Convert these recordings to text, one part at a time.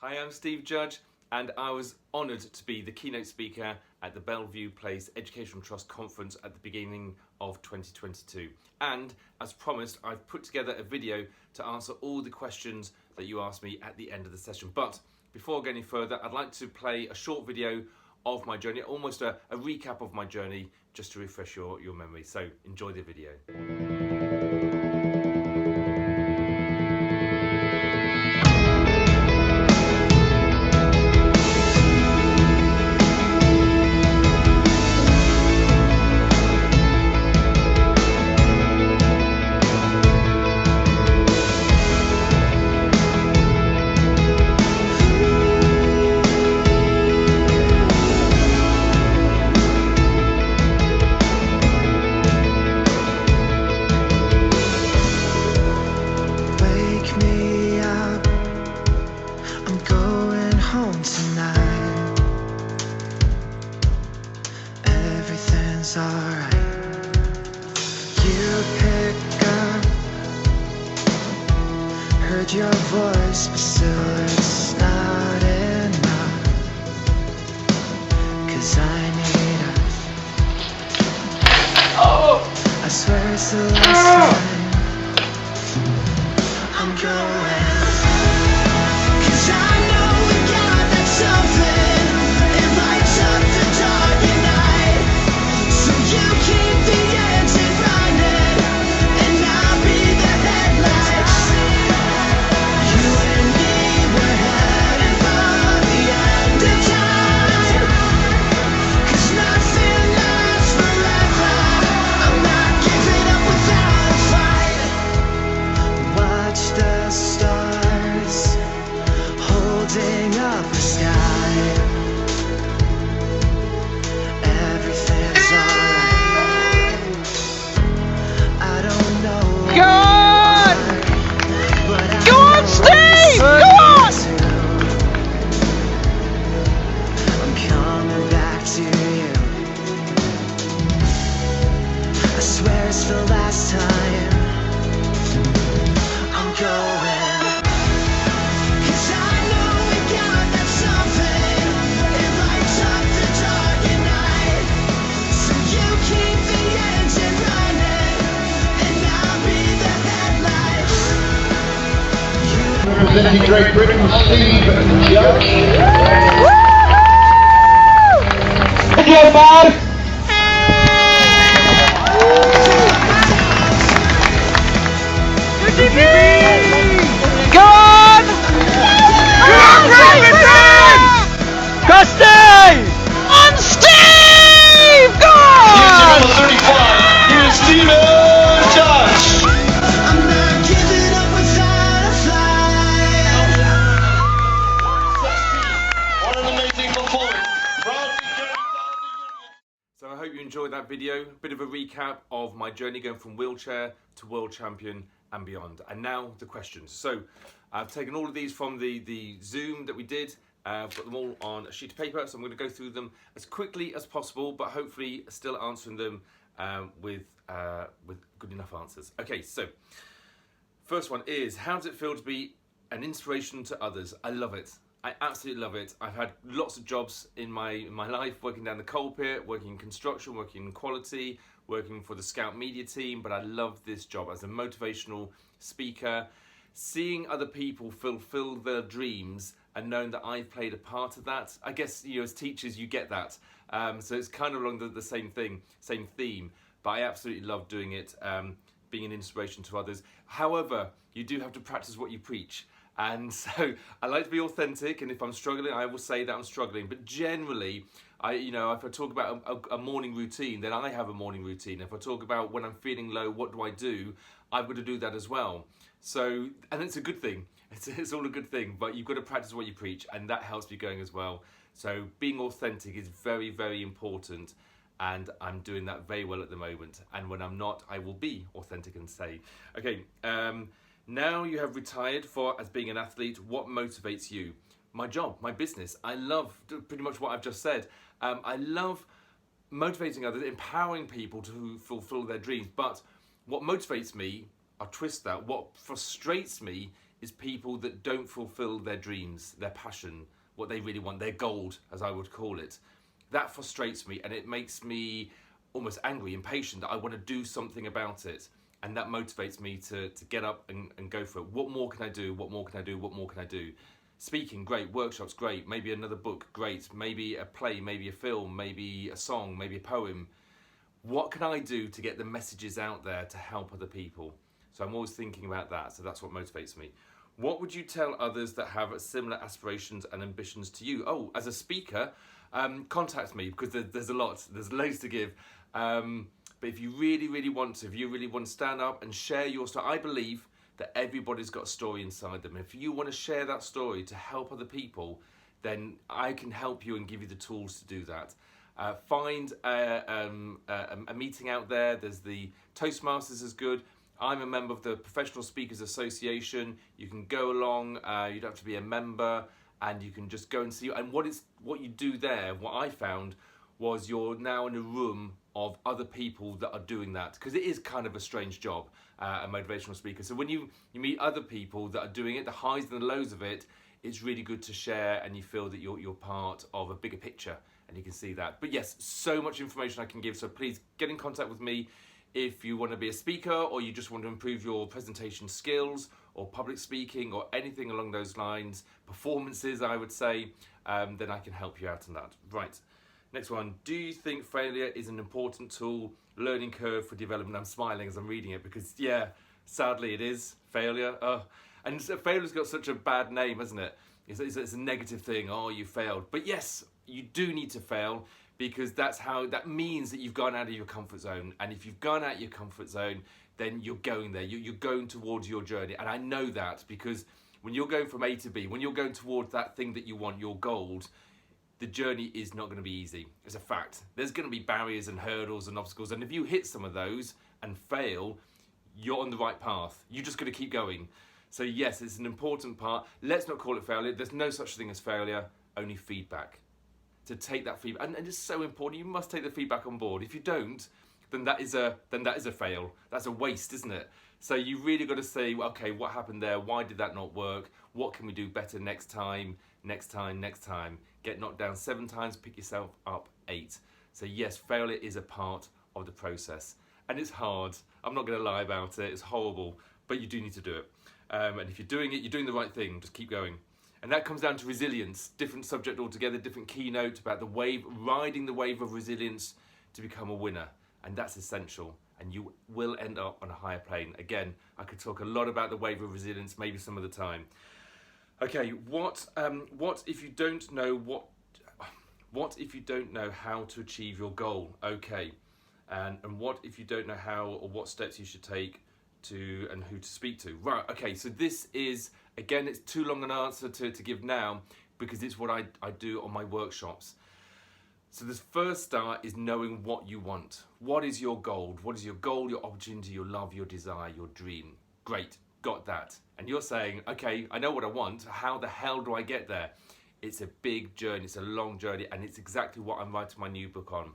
Hi, I'm Steve Judge, and I was honoured to be the keynote speaker at the Bellevue Place Educational Trust Conference at the beginning of 2022. And as promised, I've put together a video to answer all the questions that you asked me at the end of the session. But before I go any further, I'd like to play a short video of my journey, almost a recap of my journey, just to refresh your memory. So enjoy the video. Alright, you pick up, heard your voice, but still it's not enough, 'cause I need us. I swear it's the last time I'm going. Representing Great Britain, Steve Judge. Again, man. Go on! Go on, Great Britain! Kirsty! On Steve! Go on! Here's number 35. Here's Steve Judge. So I hope you enjoyed that video, bit of a recap of my journey going from wheelchair to world champion and beyond. And now the questions. So I've taken all of these from the Zoom that we did, put them all on a sheet of paper, so I'm going to go through them as quickly as possible, but hopefully still answering them with good enough answers. Okay, so first one is, how does it feel to be an inspiration to others? I love it. I absolutely love it. I've had lots of jobs in my life, working down the coal pit, working in construction, working in quality, working for the Scout media team, but I love this job as a motivational speaker, seeing other people fulfill their dreams and knowing that I've played a part of that. I guess, you know, as teachers, you get that. So it's kind of along the same theme, but I absolutely love doing it, being an inspiration to others. However, you do have to practice what you preach. And so I like to be authentic, and if I'm struggling, I will say that I'm struggling. But generally, if I talk about a morning routine, then I have a morning routine. If I talk about when I'm feeling low, what do? I've got to do that as well. So, and it's a good thing. It's all a good thing, but you've got to practice what you preach, and that helps me going as well. So being authentic is very, very important, and I'm doing that very well at the moment. And when I'm not, I will be authentic and say, okay, now you have retired as being an athlete, what motivates you? My job, my business. I love pretty much what I've just said. I love motivating others, empowering people to fulfill their dreams. But what motivates me, I'll twist that, what frustrates me is people that don't fulfill their dreams, their passion, what they really want, their gold, as I would call it. That frustrates me, and it makes me almost angry, impatient, that I want to do something about it. And that motivates me to get up and go for it. What more can I do? What more can I do? What more can I do? Speaking, great. Workshops, great. Maybe another book, great. Maybe a play, maybe a film, maybe a song, maybe a poem. What can I do to get the messages out there to help other people? So I'm always thinking about that. So that's what motivates me. What would you tell others that have similar aspirations and ambitions to you? Oh, as a speaker, contact me, because there's a lot. There's loads to give. But if you really, really want to, if you really want to stand up and share your story, I believe that everybody's got a story inside them. If you want to share that story to help other people, then I can help you and give you the tools to do that. Find a meeting out there. There's the Toastmasters is good. I'm a member of the Professional Speakers Association. You can go along. You don't have to be a member, and you can just go and see. And what you do there, what I found, was you're now in a room of other people that are doing that, because it is kind of a strange job, a motivational speaker. So when you meet other people that are doing it, the highs and the lows of it, it's really good to share, and you feel that you're part of a bigger picture, and you can see that. But yes, so much information I can give, so please get in contact with me if you want to be a speaker, or you just want to improve your presentation skills, or public speaking, or anything along those lines, performances I would say, then I can help you out on that. Right. Next one, do you think failure is an important tool, learning curve for development? I'm smiling as I'm reading it, because yeah, sadly it is, failure. And failure's got such a bad name, hasn't it? It's a negative thing, oh, you failed. But yes, you do need to fail, because that means that you've gone out of your comfort zone. And if you've gone out of your comfort zone, then you're going there, you're going towards your journey. And I know that, because when you're going from A to B, when you're going towards that thing that you want, your gold, the journey is not going to be easy. It's a fact. There's going to be barriers and hurdles and obstacles, and if you hit some of those and fail, you're on the right path. You just got to keep going. So yes, it's an important part. Let's not call it failure. There's no such thing as failure, only feedback. To take that feedback, and it's so important. You must take the feedback on board. If you don't, then that is a fail. That's a waste, isn't it? So you really got to say, okay, what happened there? Why did that not work? What can we do better next time? Next time, next time. Get knocked down 7 times, pick yourself up 8. So yes, failure is a part of the process. And it's hard. I'm not going to lie about it. It's horrible, but you do need to do it. And if you're doing it, you're doing the right thing. Just keep going. And that comes down to resilience. Different subject altogether, different keynote about the wave, riding the wave of resilience to become a winner. And that's essential. And you will end up on a higher plane. Again, I could talk a lot about the wave of resilience, maybe some of the time. Okay, what if you don't know what if you don't know how to achieve your goal? Okay, and what if you don't know how or what steps you should take to and who to speak to? Right. Okay, so this is, again, it's too long an answer to give now, because it's what I do on my workshops. So the first start is knowing what you want. What is your goal? What is your goal, your opportunity, your love, your desire, your dream? Great, got that. And you're saying, okay, I know what I want. How the hell do I get there? It's a big journey. It's a long journey. And it's exactly what I'm writing my new book on.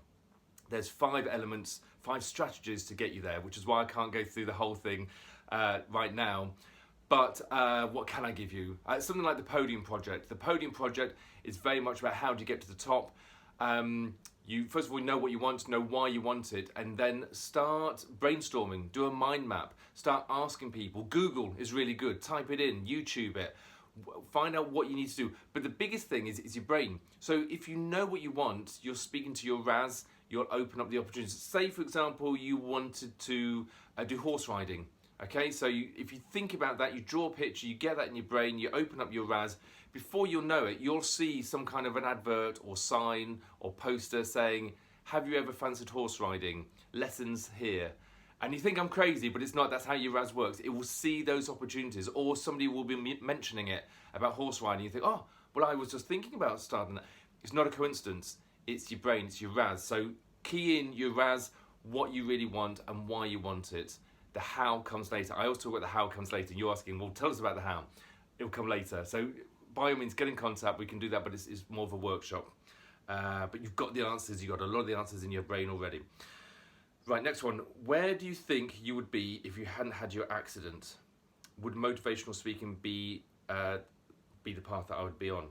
There's 5 elements, 5 strategies to get you there, which is why I can't go through the whole thing right now. But what can I give you? Something like the Podium Project. The Podium Project is very much about how do you get to the top. You first of all know what you want, know why you want it, and then start brainstorming, do a mind map, start asking people. Google is really good, type it in, YouTube it, find out what you need to do. But the biggest thing is your brain. So if you know what you want, you're speaking to your RAS, you'll open up the opportunities. Say, for example, you wanted to do horse riding. Okay, so if you think about that, you draw a picture, you get that in your brain, you open up your RAS. Before you'll know it, you'll see some kind of an advert or sign or poster saying, have you ever fancied horse riding? Lessons here. And you think I'm crazy, but it's not. That's how your RAS works. It will see those opportunities, or somebody will be mentioning it about horse riding. You think, oh, well, I was just thinking about starting that. It's not a coincidence. It's your brain, it's your RAS. So key in your RAS, what you really want and why you want it. The how comes later. I always talk about the how comes later. You're asking, well, tell us about the how. It'll come later. So by all means, get in contact. We can do that, but it's more of a workshop. But you've got the answers. You've got a lot of the answers in your brain already. Right, next one. Where do you think you would be if you hadn't had your accident? would motivational speaking be the path that I would be on?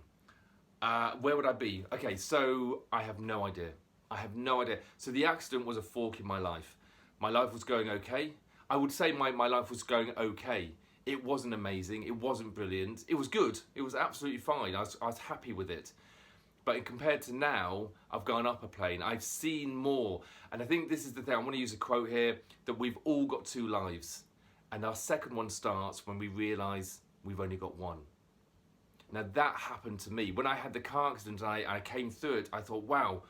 Where would I be? Okay, so I have no idea. I have no idea. So the accident was a fork in my life. My life was going okay. I would say my life was going okay. It wasn't amazing. It wasn't brilliant. It was good. It was absolutely fine. I was happy with it. But compared to now, I've gone up a plane. I've seen more. And I think this is the thing. I want to use a quote here, that we've all got two lives. And our second one starts when we realise we've only got one. Now that happened to me. When I had the car accident and I came through it, I thought, wow,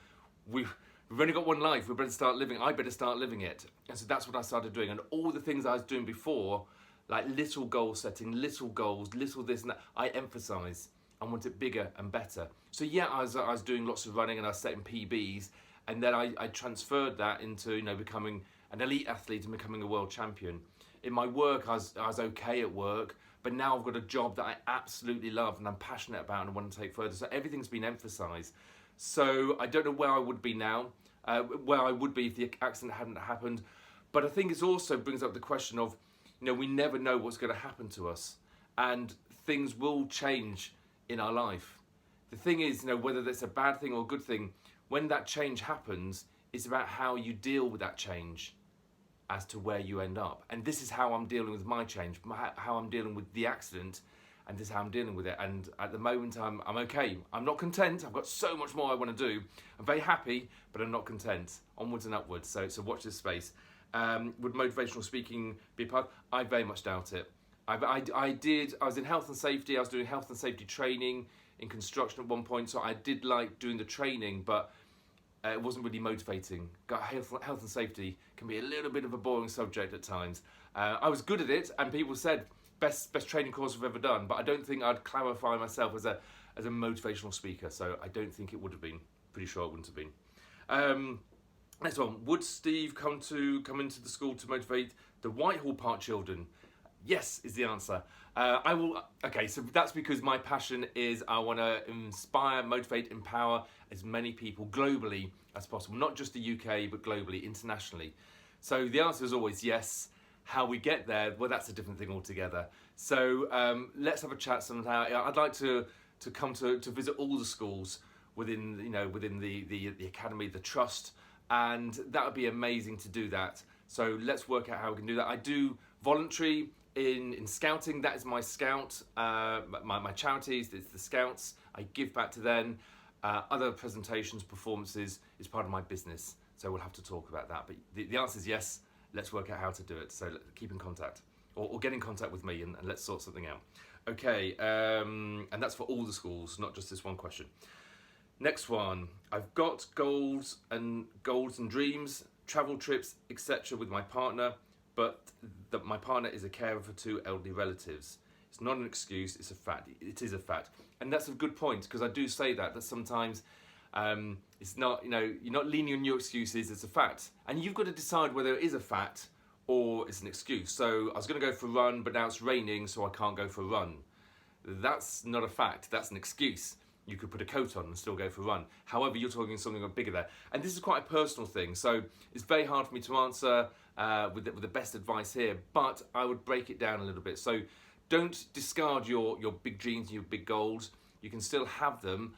we've only got one life. We better start living. I better start living it. And so that's what I started doing. And all the things I was doing before, like little goal setting, little goals, little this and that, I emphasise. I want it bigger and better. So yeah, I was doing lots of running and I was setting PBs, and then I transferred that into becoming an elite athlete and becoming a world champion. In my work, I was okay at work, but now I've got a job that I absolutely love and I'm passionate about and want to take further. So everything's been emphasised. So I don't know where I would be now, where I would be if the accident hadn't happened. But I think it also brings up the question of, we never know what's going to happen to us, and things will change in our life. The thing is, whether that's a bad thing or a good thing, when that change happens, it's about how you deal with that change as to where you end up. And this is how I'm dealing with my change, how I'm dealing with the accident, and this is how I'm dealing with it. And at the moment, I'm okay. I'm not content. I've got so much more I want to do. I'm very happy, but I'm not content. Onwards and upwards. So watch this space. Would motivational speaking be a part? I very much doubt it. I was in health and safety. I was doing health and safety training in construction at one point. So I did like doing the training, but it wasn't really motivating. Health and safety can be a little bit of a boring subject at times. I was good at it, and people said best training course I've ever done. But I don't think I'd clarify myself as a motivational speaker. So I don't think it would have been. Pretty sure it wouldn't have been. Next one. Would Steve come into the school to motivate the Whitehall Park children? Yes, is the answer. I will. Okay, so that's because my passion is I want to inspire, motivate, empower as many people globally as possible, not just the UK, but globally, internationally. So the answer is always yes. How we get there, well, that's a different thing altogether. So let's have a chat sometime. I'd like to come to visit all the schools within the academy, the trust, and that would be amazing to do that. So let's work out how we can do that. I do voluntary in scouting. That is my scout, my charities. It's the scouts. I give back to them. Other presentations, performances is part of my business. So we'll have to talk about that. But the answer is yes. Let's work out how to do it. So keep in contact or get in contact with me and let's sort something out. Okay, and that's for all the schools, not just this one question. Next one. I've got goals and dreams, travel trips, etc. with my partner, but my partner is a carer for 2 elderly relatives. It's not an excuse, it's a fact. It is a fact. And that's a good point, because I do say that sometimes it's not, you're not leaning on your excuses, it's a fact. And you've got to decide whether it is a fact or it's an excuse. So I was going to go for a run, but now it's raining, so I can't go for a run. That's not a fact, that's an excuse. You could put a coat on and still go for a run. However, you're talking something bigger there. And this is quite a personal thing, so it's very hard for me to answer with the best advice here, but I would break it down a little bit. So don't discard your big dreams and your big goals. You can still have them,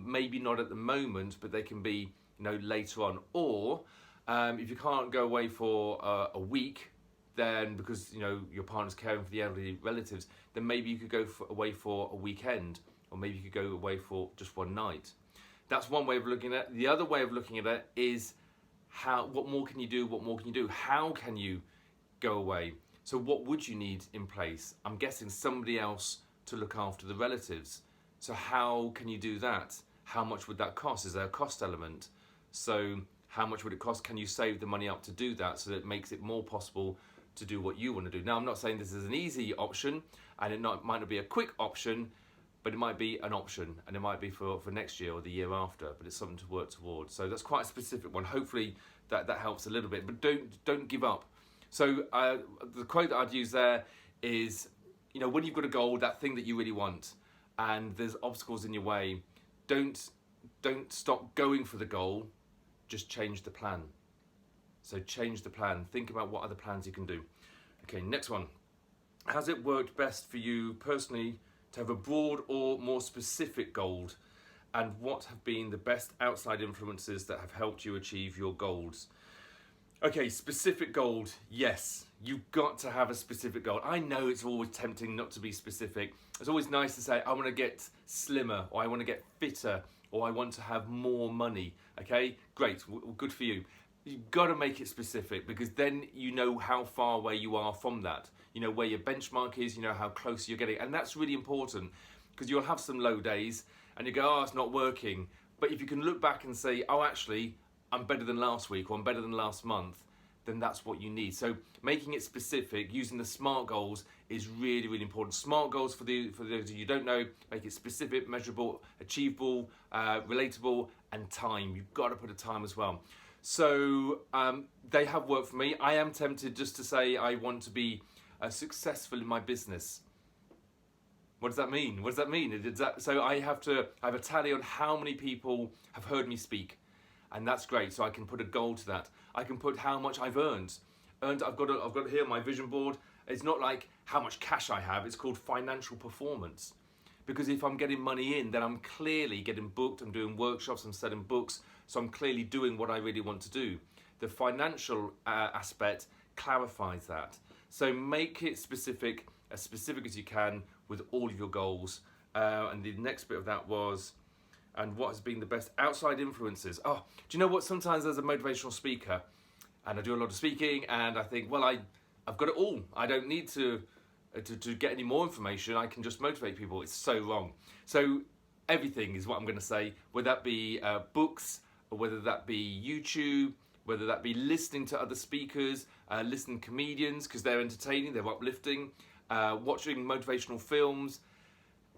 maybe not at the moment, but they can be later on. Or if you can't go away for a week, then because your partner's caring for the elderly relatives, then maybe you could go away for a weekend. Or maybe you could go away for just one night. That's one way of looking at it. The other way of looking at it is what more can you do? What more can you do? How can you go away? So what would you need in place? I'm guessing somebody else to look after the relatives. So how can you do that? How much would that cost? Is there a cost element? So how much would it cost? Can you save the money up to do that so that it makes it more possible to do what you want to do? Now, I'm not saying this is an easy option, and it might not be a quick option, but it might be an option, and it might be for next year or the year after, but it's something to work towards. So that's quite a specific one. Hopefully that helps a little bit, but don't give up. So the quote that I'd use there is, when you've got a goal, that thing that you really want, and there's obstacles in your way, don't stop going for the goal, just change the plan. So change the plan. Think about what other plans you can do. Okay, next one. has it worked best for you personally to have a broad or more specific goal? And what have been the best outside influences that have helped you achieve your goals? Okay, specific goal, yes. You've got to have a specific goal. I know it's always tempting not to be specific. It's always nice to say, I want to get slimmer, or I want to get fitter, or I want to have more money. Okay, great, good for you. You've got to make it specific, because then you know how far away you are from that. You know where your benchmark is, you know how close you're getting. And that's really important, because you'll have some low days and you go, oh, it's not working. But if you can look back and say, oh, actually, I'm better than last week, or I'm better than last month, then that's what you need. So making it specific, using the SMART goals is really, really important. SMART goals, for those of you who don't know, make it specific, measurable, achievable, relatable, and time. You've got to put a time as well. So they have worked for me. I am tempted just to say I want to be successful in my business. What does that mean? What does that mean? So I have a tally on how many people have heard me speak. And that's great. So I can put a goal to that. I can put how much I've earned. I've got it here on my vision board. It's not like how much cash I have. It's called financial performance. Because if I'm getting money in, then I'm clearly getting booked. I'm doing workshops. I'm selling books. So I'm clearly doing what I really want to do. The financial aspect clarifies that. So make it specific as you can with all of your goals. And the next bit of that was, and what has been the best outside influences? Oh, do you know what? Sometimes as a motivational speaker, and I do a lot of speaking, and I think, well, I've got it all. I don't need to get any more information. I can just motivate people. It's so wrong. So everything is what I'm going to say, whether that be books, or whether that be YouTube, whether that be listening to other speakers, listening to comedians because they're entertaining, they're uplifting, watching motivational films,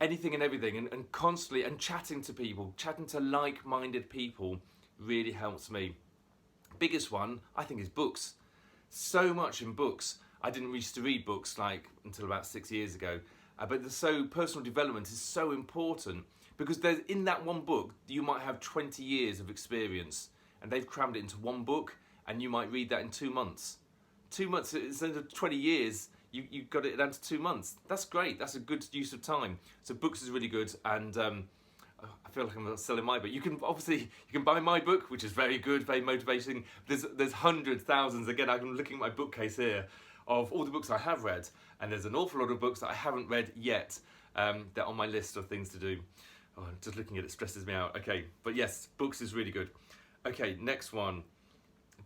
anything and everything, and constantly, and chatting to people, chatting to like-minded people really helps me. Biggest one, I think, is books. So much in books. I didn't used to read books until about 6 years ago, but personal development is so important, because there's, in that one book, you might have 20 years of experience, and they've crammed it into one book, and you might read that in 2 months. 2 months, it's under 20 years, you got it down to 2 months. That's great, that's a good use of time. So books is really good, and I feel like I'm selling my book. You can buy my book, which is very good, very motivating. There's hundreds, thousands, again, I'm looking at my bookcase here, of all the books I have read, and there's an awful lot of books that I haven't read yet. They're on my list of things to do. Oh, just looking at it stresses me out. Okay, but yes, books is really good. Okay, next one.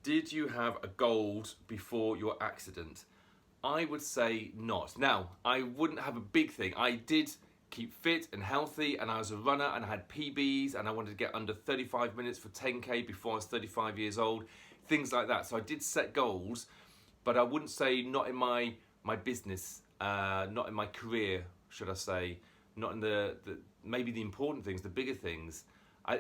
Did you have a goal before your accident? I would say not. Now, I wouldn't have a big thing. I did keep fit and healthy, and I was a runner, and I had PBs, and I wanted to get under 35 minutes for 10K before I was 35 years old, things like that. So I did set goals, but I wouldn't say not in my business, not in my career, should I say, not in the maybe the important things, the bigger things.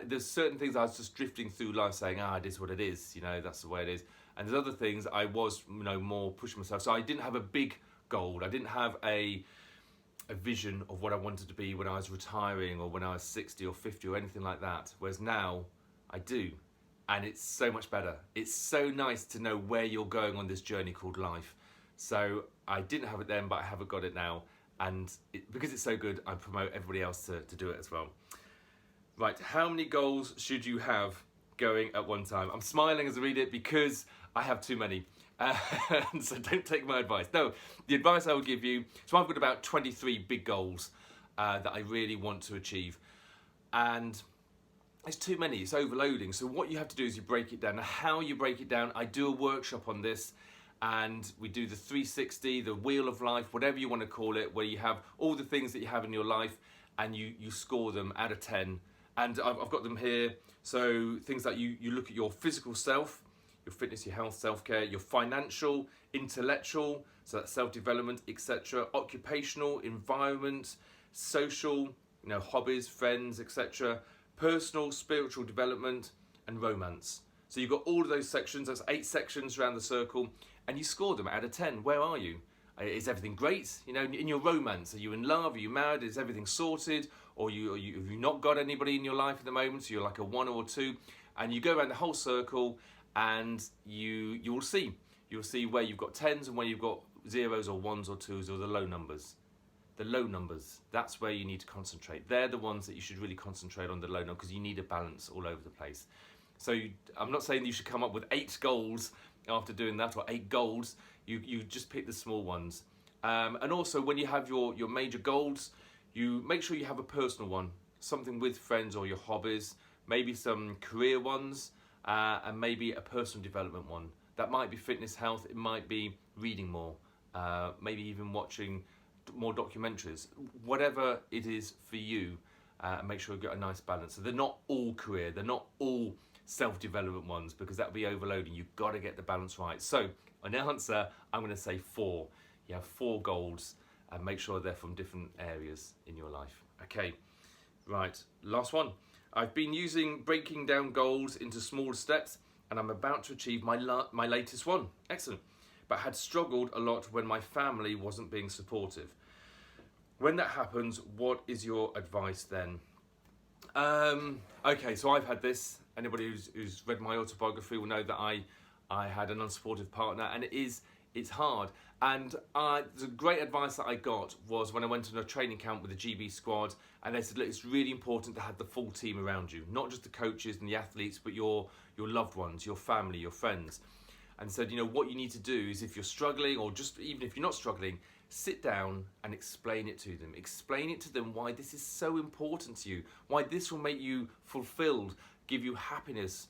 There's certain things I was just drifting through life saying, it is what it is, that's the way it is. And there's other things I was, more pushing myself. So I didn't have a big goal. I didn't have a vision of what I wanted to be when I was retiring, or when I was 60 or 50 or anything like that. Whereas now I do. And it's so much better. It's so nice to know where you're going on this journey called life. So I didn't have it then, but I haven't got it now. And because it's so good, I promote everybody else to do it as well. Right, how many goals should you have going at one time? I'm smiling as I read it because I have too many. So don't take my advice. No, the advice I will give you, so I've got about 23 big goals that I really want to achieve. And it's too many, it's overloading. So what you have to do is you break it down. Now, how you break it down, I do a workshop on this, and we do the 360, the wheel of life, whatever you want to call it, where you have all the things that you have in your life, and you score them out of 10. And I've got them here. So things like you look at your physical self, your fitness, your health, self-care, your financial, intellectual, so that's self-development, etc., occupational, environment, social, hobbies, friends, etc., personal, spiritual development, and romance. So you've got all of those sections. That's 8 sections around the circle, and you score them out of 10. Where are you? Is everything great? In your romance, are you in love? Are you married? Is everything sorted? Or have you not got anybody in your life at the moment? So you're like a 1 or 2, and you go around the whole circle, and you'll see where you've got 10s and where you've got zeros or ones or twos or the low numbers. The low numbers, that's where you need to concentrate. They're the ones that you should really concentrate on, the low numbers, because you need a balance all over the place. So I'm not saying you should come up with 8 goals after doing that, or 8 goals. You just pick the small ones. And also when you have your major goals, you make sure you have a personal one, something with friends or your hobbies, maybe some career ones, and maybe a personal development one. That might be fitness, health, it might be reading more, maybe even watching more documentaries, whatever it is for you, and make sure you get a nice balance. So they're not all career, they're not all self-development ones, because that would be overloading. You've got to get the balance right. So an answer, I'm going to say 4. You have 4 goals, and make sure they're from different areas in your life. Okay, right, last one. I've been breaking down goals into small steps, and I'm about to achieve my latest one. Excellent. But had struggled a lot when my family wasn't being supportive. When that happens, what is your advice then? Okay, so I've had this. Anybody who's read my autobiography will know that I had an unsupportive partner, and it's hard. And the great advice that I got was when I went on a training camp with the GB squad, and they said, look, it's really important to have the full team around you, not just the coaches and the athletes, but your loved ones, your family, your friends. And said, you know, what you need to do is, if you're struggling, or just even if you're not struggling, sit down and explain it to them. Explain it to them why this is so important to you, why this will make you fulfilled, give you happiness,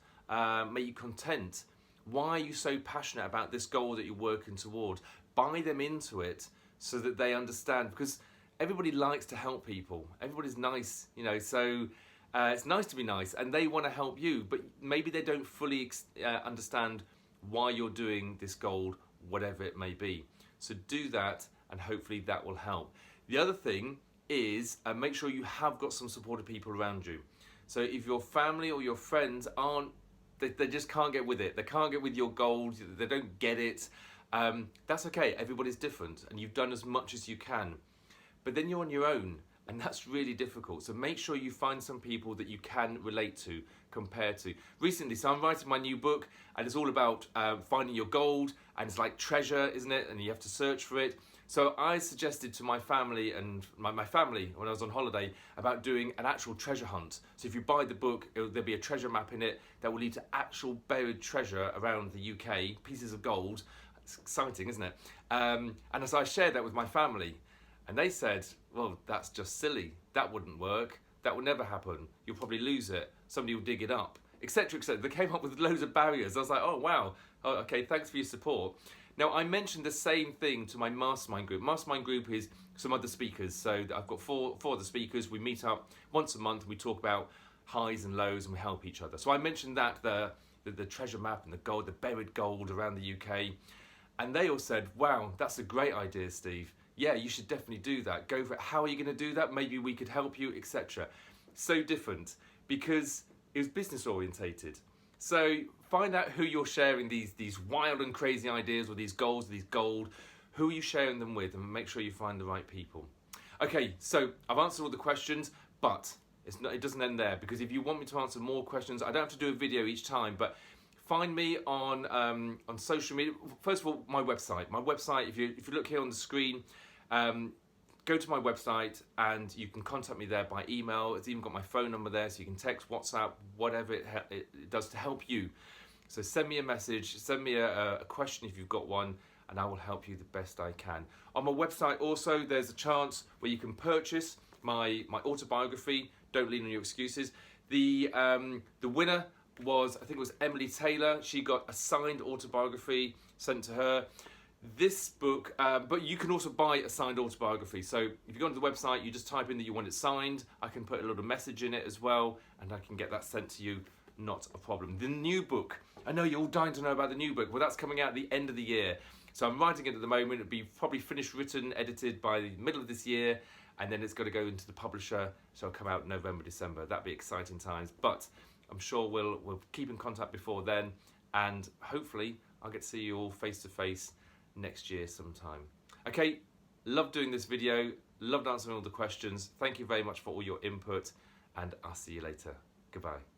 make you content. Why are you so passionate about this goal that you're working toward? Buy them into it so that they understand, because everybody likes to help people. Everybody's nice, you know, so it's nice to be nice, and they want to help you, but maybe they don't fully understand why you're doing this goal, whatever it may be. So do that, and hopefully that will help. The other thing is make sure you have got some supportive people around you. So if your family or your friends they just can't get with it, they can't get with your goals, they don't get it, that's okay. Everybody's different, and you've done as much as you can. But then you're on your own, and that's really difficult. So make sure you find some people that you can relate to, compare to. Recently, so I'm writing my new book, and it's all about finding your gold, and it's like treasure, isn't it? And you have to search for it. So I suggested to my family and my family when I was on holiday about doing an actual treasure hunt. So if you buy the book, there'll be a treasure map in it that will lead to actual buried treasure around the UK, pieces of gold. It's exciting, isn't it? And as I shared that with my family, and they said, well, that's just silly. That wouldn't work. That will never happen. You'll probably lose it. Somebody will dig it up, etc., etc. They came up with loads of barriers. I was like, oh, wow. Oh, okay, thanks for your support. Now, I mentioned the same thing to my mastermind group. Mastermind group is some other speakers. So I've got four other speakers. We meet up once a month, and we talk about highs and lows, and we help each other. So I mentioned that, the treasure map and the gold, the buried gold around the UK. And they all said, wow, that's a great idea, Steve. Yeah, you should definitely do that. Go for it. How are you going to do that? Maybe we could help you, etc. So different, because it was business orientated. So find out who you're sharing these wild and crazy ideas, or these goals, these gold. Who are you sharing them with, and make sure you find the right people. Okay, so I've answered all the questions, but it doesn't end there, because if you want me to answer more questions, I don't have to do a video each time, but find me on social media. First of all, my website. My website, if you look here on the screen, go to my website and you can contact me there by email. It's even got my phone number there, so you can text, WhatsApp, whatever it does to help you. So send me a message, send me a question if you've got one, and I will help you the best I can. On my website also, there's a chance where you can purchase my autobiography, Don't Lean on Your Excuses. The winner was, I think it was Emily Taylor. She got a signed autobiography sent to her. This book, but you can also buy a signed autobiography. So if you go onto the website, you just type in that you want it signed. I can put a little message in it as well, and I can get that sent to you, not a problem. The new book, I know you're all dying to know about the new book. Well, that's coming out at the end of the year. So I'm writing it at the moment. It'll be probably finished, written, edited by the middle of this year, and then it's got to go into the publisher, so it'll come out November, December. That'd be exciting times, but I'm sure we'll keep in contact before then, and hopefully I'll get to see you all face to face next year sometime. Okay, love doing this video, loved answering all the questions. Thank you very much for all your input, and I'll see you later. Goodbye.